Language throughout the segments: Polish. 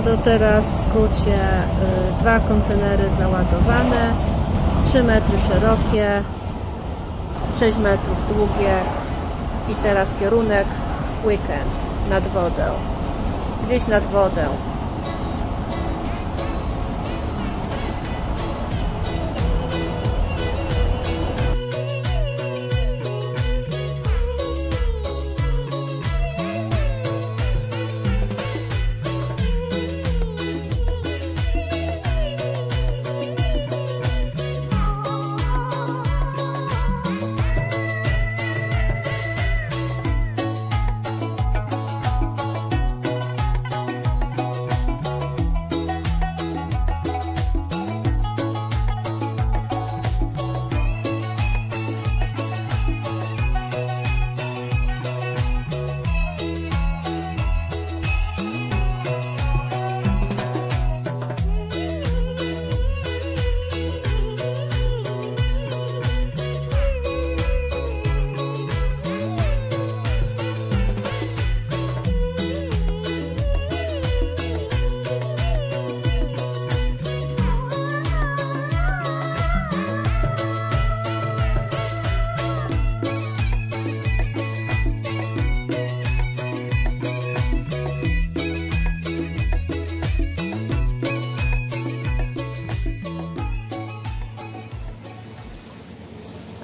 To teraz w skrócie 2 kontenery załadowane, 3 metry szerokie, 6 metrów długie i teraz kierunek weekend nad wodę, gdzieś nad wodę.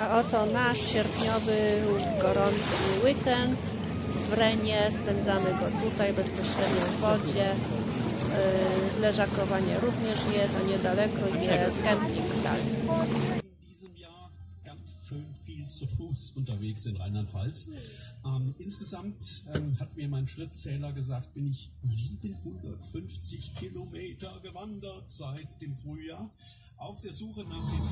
A oto nasz sierpniowy, gorący weekend w Renie. Spędzamy go tutaj bezpośrednio w wodzie. Leżakowanie również jest, a niedaleko jest Camping Tal. Viel zu Fuß unterwegs in Rheinland-Pfalz. Insgesamt hat mir mein Schrittzähler gesagt, bin ich 750 Kilometer gewandert seit dem Frühjahr auf der Suche nach dem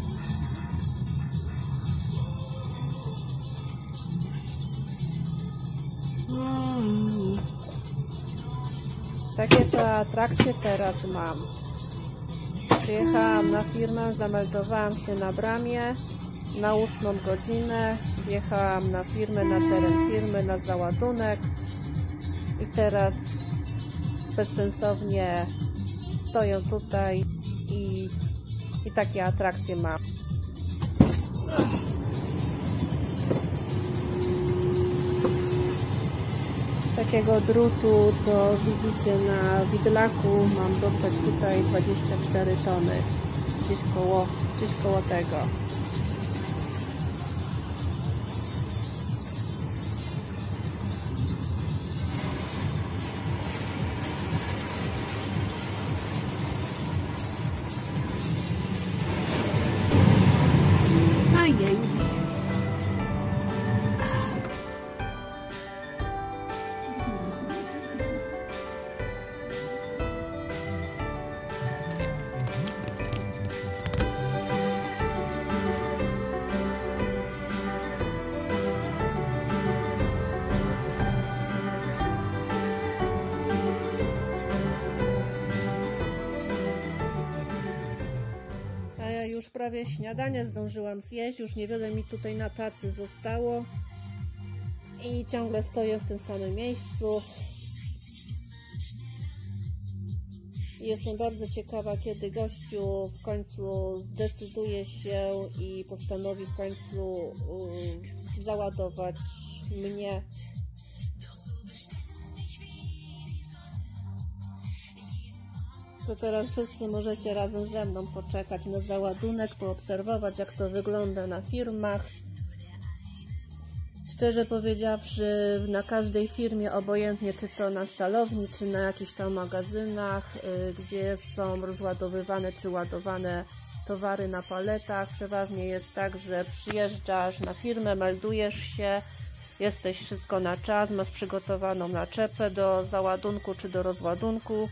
Takie to atrakcje teraz mam. Przyjechałam na firmę, zameldowałam się na bramie na 8 godzinę, wjechałam na firmę, na teren firmy, na załadunek i teraz bezsensownie stoję tutaj i takie atrakcje mam. Takiego drutu, co widzicie na widlaku, mam dostać tutaj 24 tony, gdzieś koło tego. Już prawie śniadanie zdążyłam zjeść, już niewiele mi tutaj na tacy zostało i ciągle stoję w tym samym miejscu. Jestem bardzo ciekawa, kiedy gościu w końcu zdecyduje się i postanowi w końcu załadować mnie. To teraz wszyscy możecie razem ze mną poczekać na załadunek, poobserwować, jak to wygląda na firmach. Szczerze powiedziawszy, na każdej firmie, obojętnie czy to na stalowni, czy na jakichś tam magazynach, gdzie są rozładowywane czy ładowane towary na paletach, przeważnie jest tak, że przyjeżdżasz na firmę, meldujesz się, jesteś wszystko na czas, masz przygotowaną naczepę do załadunku czy do rozładunku.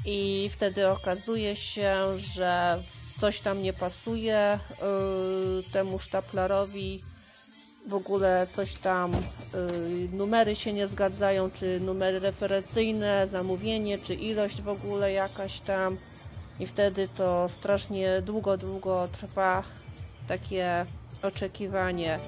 I wtedy okazuje się, że coś tam nie pasuje temu sztaplerowi, w ogóle coś tam, numery się nie zgadzają, czy numery referencyjne, zamówienie, czy ilość w ogóle jakaś tam. I wtedy to strasznie długo trwa takie oczekiwanie.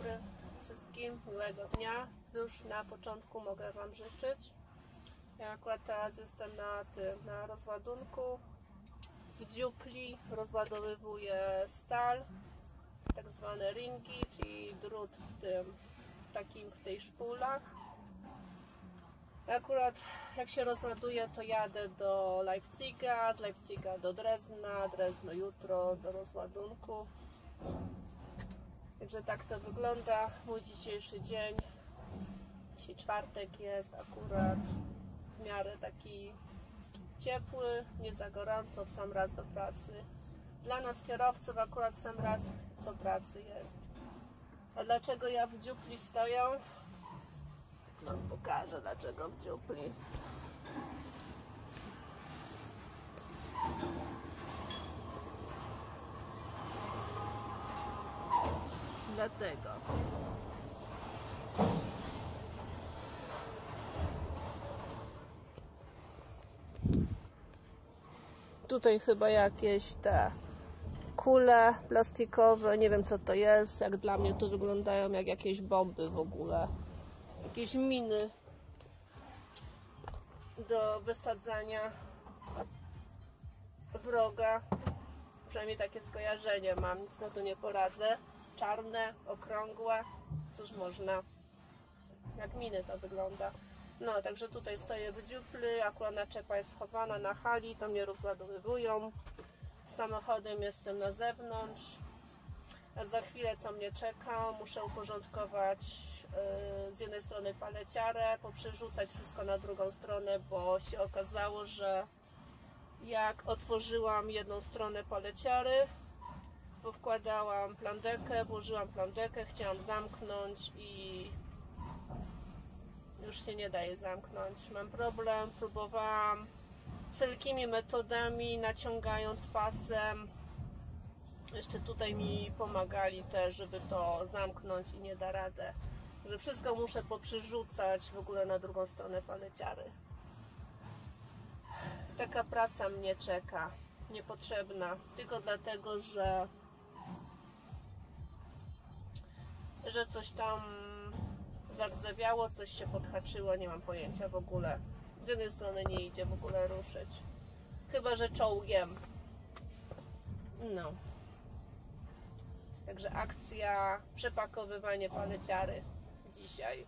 dobry wszystkim, miłego dnia. Już na początku mogę Wam życzyć. Ja akurat teraz jestem na rozładunku w dziupli, rozładowywuję stal, tak zwane ringi, czyli drut w tej szpulach. Akurat jak się rozładuje, to jadę do Leipziga, z Leipziga do Drezna, Drezno jutro do rozładunku. Także tak to wygląda mój dzisiejszy dzień. Dzisiaj czwartek jest akurat w miarę taki ciepły, nie za gorąco, w sam raz do pracy. Dla nas kierowców akurat w sam raz do pracy jest. A dlaczego ja w dziupli stoję? Wam pokażę, dlaczego w dziupli. Dlatego. Tutaj chyba jakieś te kule plastikowe, nie wiem co to jest, jak dla mnie to wyglądają jak jakieś bomby w ogóle. Jakieś miny do wysadzania wroga. Przynajmniej takie skojarzenie mam, nic na to nie poradzę. Czarne, okrągłe, cóż można. Jak miny to wygląda. No, także tutaj stoję w dziupli, akurat naczepa jest schowana na hali, to mnie rozładowywują. Samochodem jestem na zewnątrz. A za chwilę co mnie czeka, muszę uporządkować z jednej strony paleciarę, poprzerzucać wszystko na drugą stronę, bo się okazało, że jak otworzyłam jedną stronę paleciary, powkładałam plandekę, włożyłam plandekę, chciałam zamknąć i już się nie daje zamknąć. Mam problem, próbowałam wszelkimi metodami, naciągając pasem. Jeszcze tutaj mi pomagali też, żeby to zamknąć i nie da radę. Że wszystko muszę poprzerzucać w ogóle na drugą stronę paleciary. Taka praca mnie czeka, niepotrzebna, tylko dlatego, że coś tam zardzewiało, coś się podhaczyło, nie mam pojęcia w ogóle. Z jednej strony nie idzie w ogóle ruszyć, chyba że czołgiem. No. Także akcja przepakowywanie paleciary dzisiaj.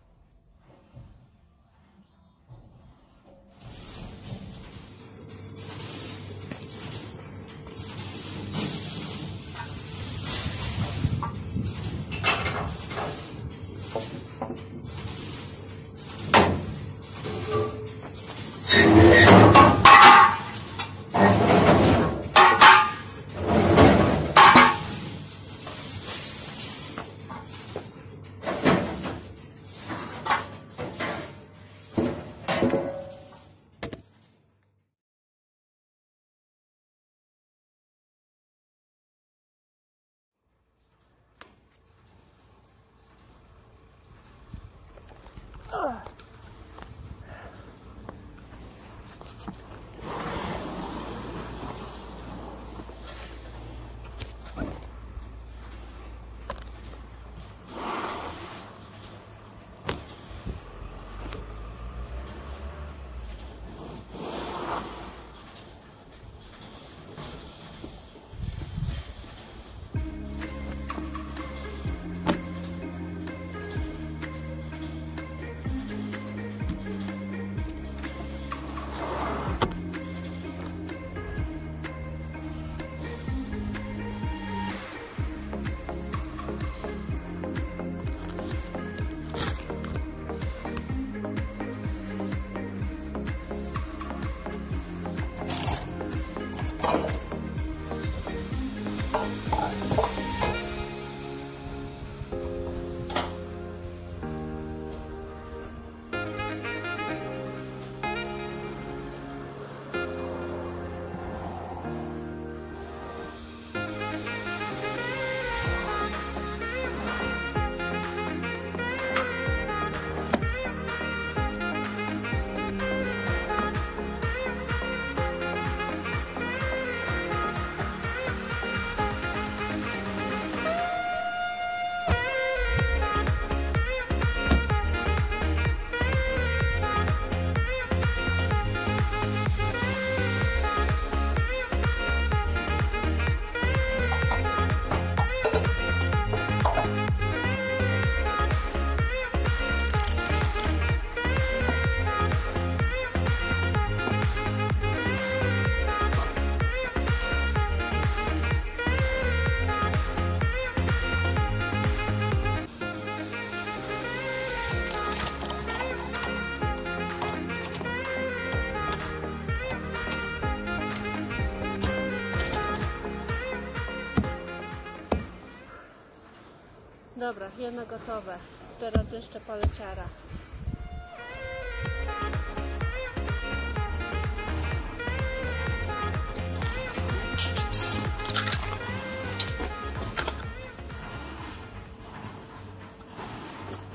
Dobra, jedno gotowe. Teraz jeszcze paleciara.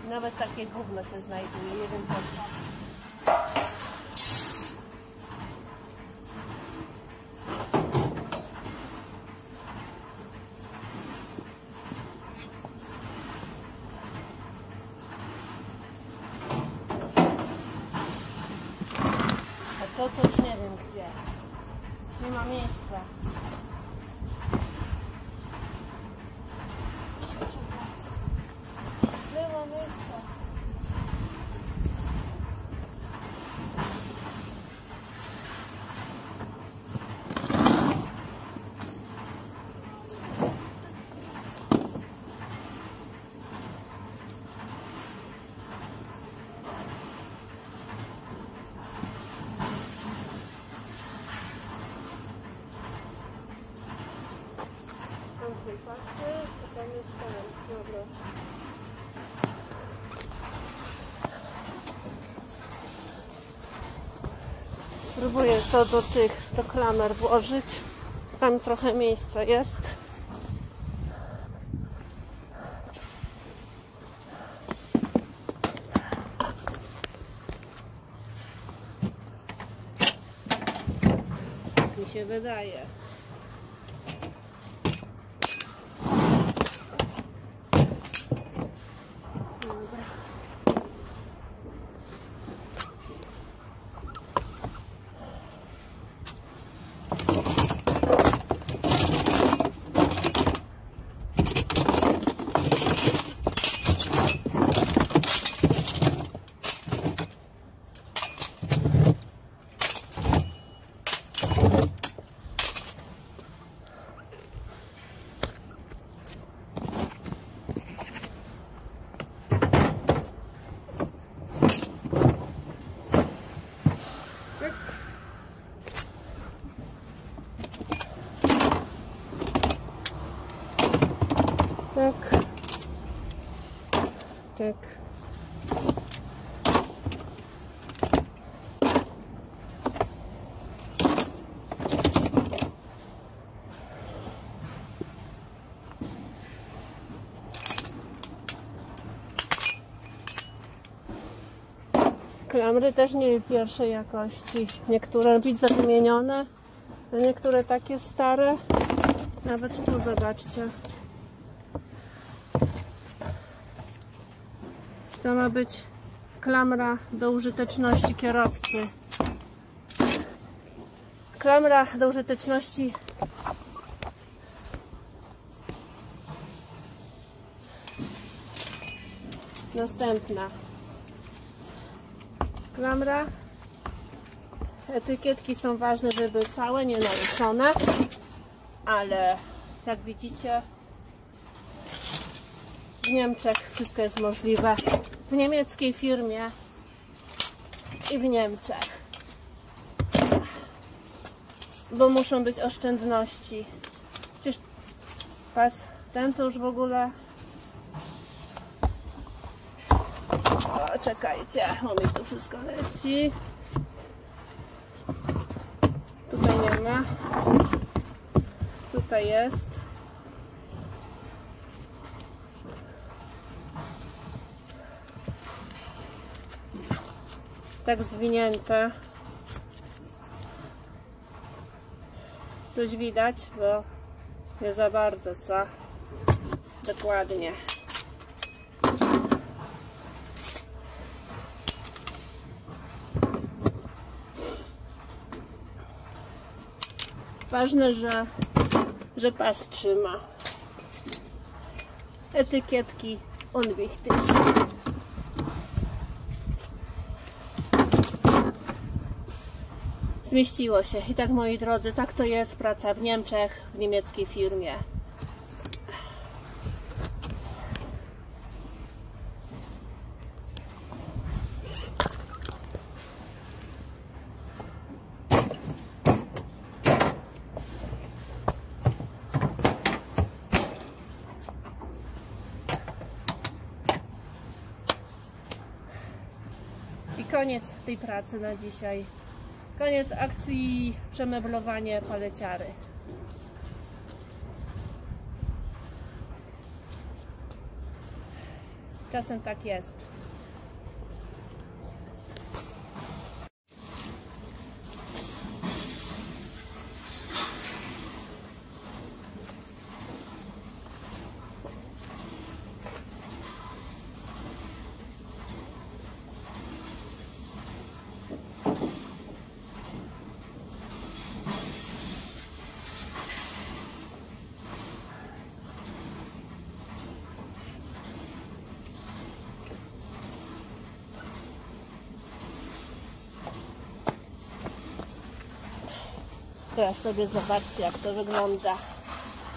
Nawet takie gówno się znajduje, nie wiem po co. A to już nie wiem gdzie. Nie ma miejsca. Było miejsce. Patrzy, to tam jest ten, dobra. Spróbuję to do klamer włożyć. Tam trochę miejsca jest. Tak mi się wydaje. Tak. Klamry też nie pierwszej jakości. Niektóre widzę wymienione, a niektóre takie stare. Nawet tu zobaczcie. To ma być klamra do użyteczności kierowcy. Klamra do użyteczności następna. Klamra. Etykietki są ważne, żeby były całe, nie naruszone, ale jak widzicie, w Niemczech wszystko jest możliwe. W niemieckiej firmie i w Niemczech. Bo muszą być oszczędności. Przecież pas ten to już w ogóle... O, czekajcie, o mi tu wszystko leci. Tutaj nie ma. Tutaj jest. Tak zwinięte. Coś widać, bo nie za bardzo, co? Dokładnie. Ważne, że pas trzyma. Etykietki unwichtig. Zmieściło się. I tak, moi drodzy, tak to jest praca w Niemczech, w niemieckiej firmie. koniec tej pracy na dzisiaj. Koniec akcji przemeblowanie paleciary. Czasem tak jest. Teraz sobie zobaczcie, jak to wygląda.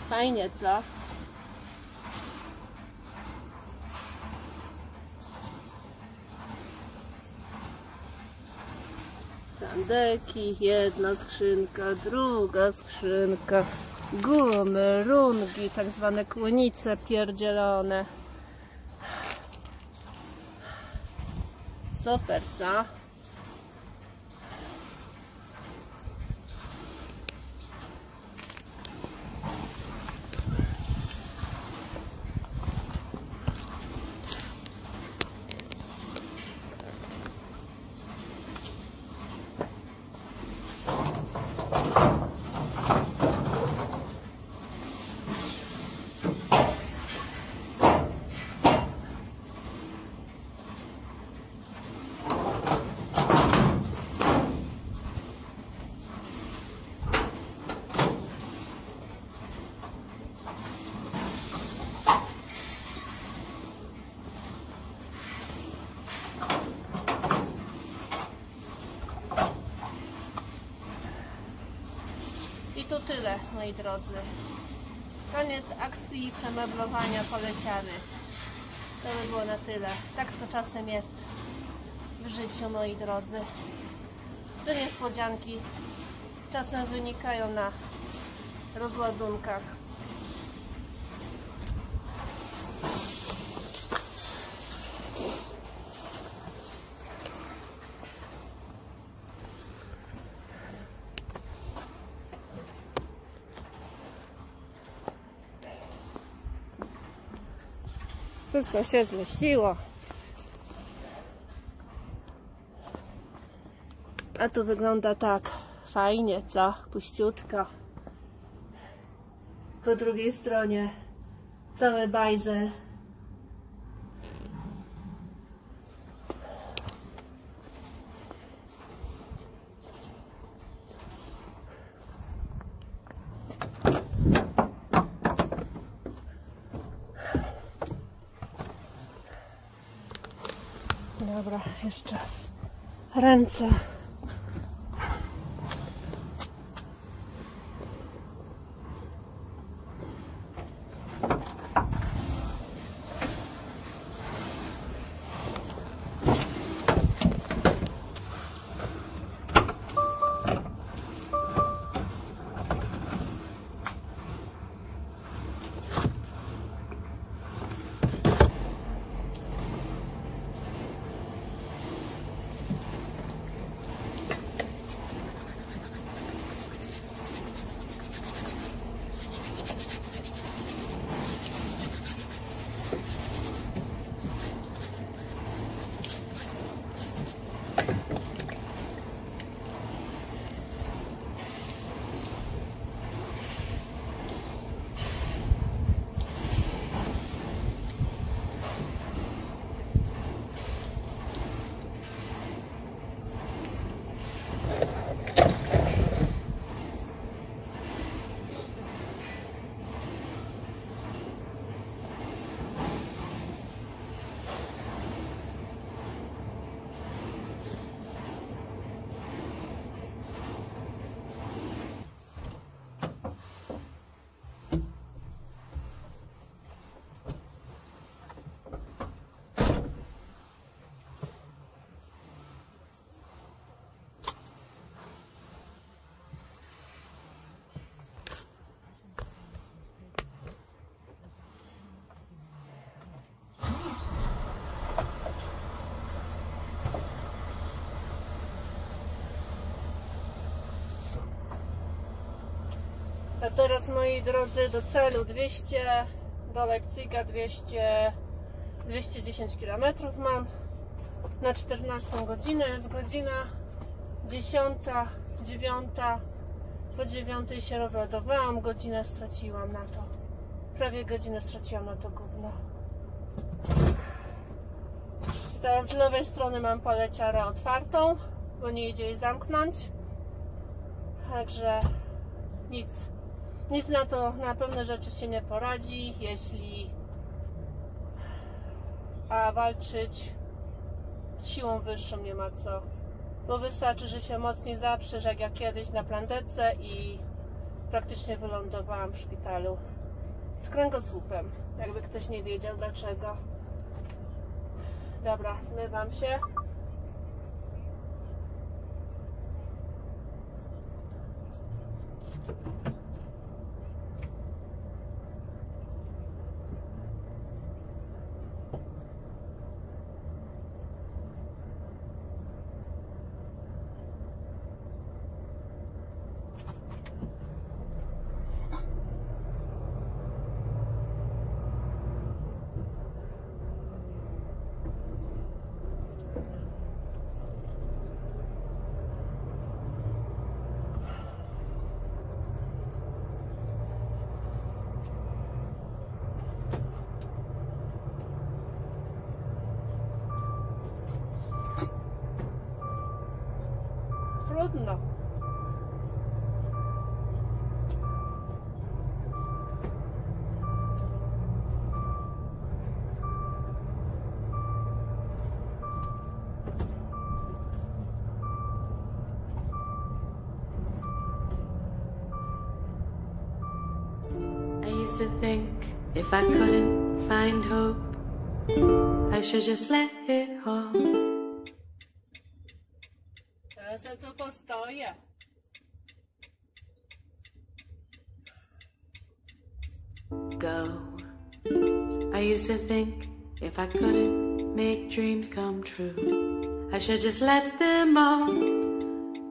Fajnie, co? Sandelki, jedna skrzynka, druga skrzynka, gumy, rungi, tak zwane kłonice pierdzielone. Super, co? I to tyle, moi drodzy. Koniec akcji przemeblowania paleciary. To by było na tyle. Tak to czasem jest w życiu, moi drodzy. Te niespodzianki czasem wynikają na rozładunkach. Wszystko się zmieściło. A tu wygląda tak fajnie, co? Puściutko. Po drugiej stronie cały bajzel. Dobra, jeszcze ręce. A teraz, moi drodzy, do celu 200, do Leipziga 210 km mam na 14 godzinę. Jest godzina 10, 9, po 9 się rozładowałam, godzinę straciłam na to. Prawie godzinę straciłam na to gówno. Teraz z lewej strony mam paleciarę otwartą, bo nie idzie jej zamknąć. Także nic na to, na pewne rzeczy się nie poradzi, a walczyć z siłą wyższą nie ma co. Bo wystarczy, że się mocniej zaprzesz, jak ja kiedyś na plandece i praktycznie wylądowałam w szpitalu z kręgosłupem, jakby ktoś nie wiedział dlaczego. Dobra, zmywam się. Trudno. I used to think if I couldn't find hope, I should just let it all. Teraz ja tu postoję. Go. I used to think if I couldn't make dreams come true, I should just let them all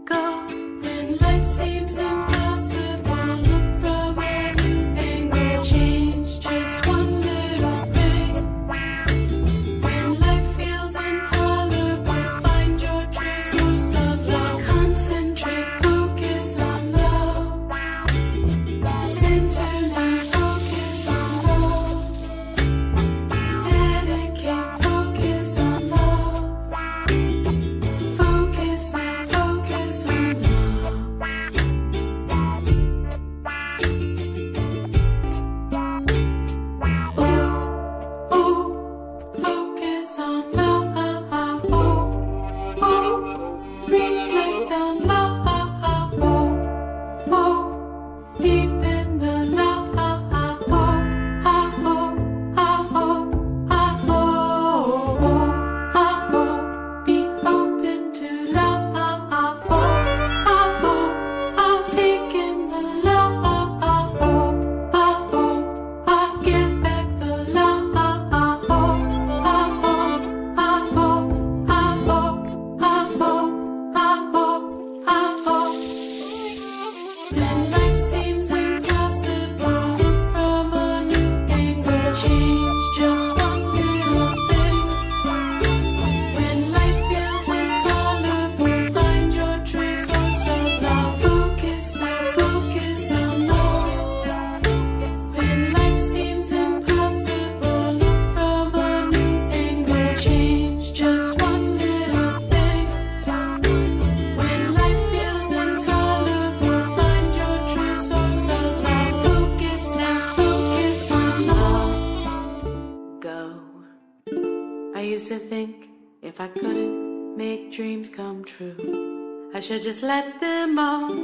go. When life seems impossible, look from a new angle, change just one little thing. When life feels intolerable, find your true source of love. Concentrate, focus on love. Center now, focus on love. Dedicate, focus on love. Focus now, focus on love. Oh, oh, focus on love. Oh, oh, reflect on love. Oh, oh, deep in the love. Oh, oh, oh, oh, oh, oh, be open to love. Oh, oh, take in the love. Oh, oh, give back the love. Oh, when life seems impossible, look from a new angle, change just one little thing. When life feels intolerable, find your true source of love. Focus now, focus on love. When life seems impossible, look from a new angle, change just one little thing. When life feels intolerable, find your true source of love. Focus now, focus on love. Go. I used to think if I couldn't make dreams come true, I should just let them all